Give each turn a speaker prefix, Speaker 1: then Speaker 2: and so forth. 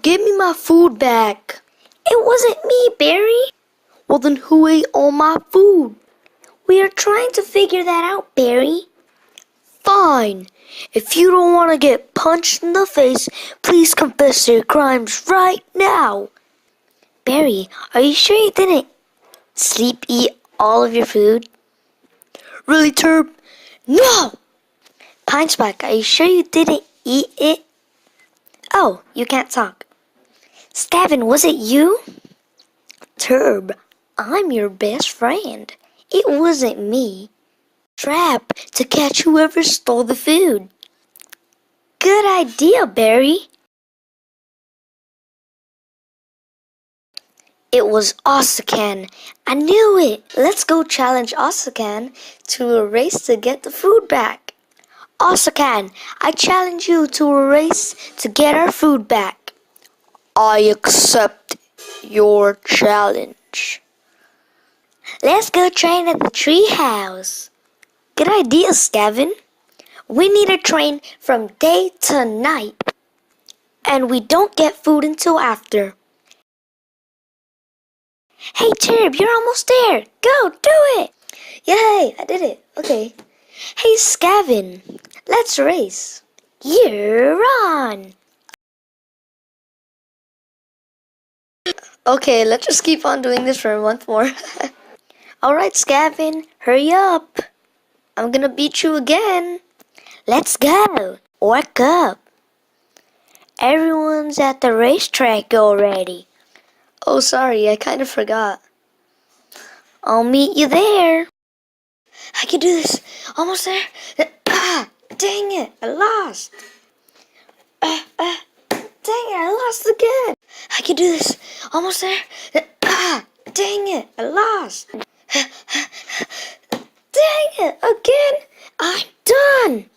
Speaker 1: Give me my food back.
Speaker 2: It wasn't me, Barry.
Speaker 1: Well, then who ate all my food?
Speaker 2: We are trying to figure that out, Barry.
Speaker 1: Fine. If you don't want to get punched in the face, please confess your crimes right now.
Speaker 2: Barry, are you sure you didn't eat all of your food?
Speaker 1: Really, Turb? No!
Speaker 2: Pine Spike, are you sure you didn't eat it? Oh, you can't talk. Scavin, was it you?
Speaker 1: Turb, I'm your best friend.
Speaker 2: It wasn't me.
Speaker 1: Trap to catch whoever stole the food.
Speaker 2: Good idea, Barry.
Speaker 1: It was Osakan. I knew it. Let's go challenge Osakan to a race to get the food back. Osakan, I challenge you to a race to get our food back. I accept your challenge.
Speaker 2: Let's go train at the treehouse.
Speaker 1: Good idea, Scavin.
Speaker 2: We need to train from day to night.
Speaker 1: And we don't get food until after.
Speaker 2: Hey, Turb, you're almost there. Go, do it.
Speaker 1: Yay, I did it. Okay. Hey, Scavin, let's race.
Speaker 2: You're on.
Speaker 1: Okay, let's just keep on doing this for a month more. Alright, Scavin, hurry up. I'm gonna beat you again.
Speaker 2: Let's go. Work up. Everyone's at the racetrack already.
Speaker 1: Oh, sorry, I kind of forgot.
Speaker 2: I'll meet you there.
Speaker 1: I can do this. Almost there. Ah, dang it, I lost. Dang it, I lost again. I can do this. Almost there. Ah, dang it, I lost. Dang it, again. I'm done.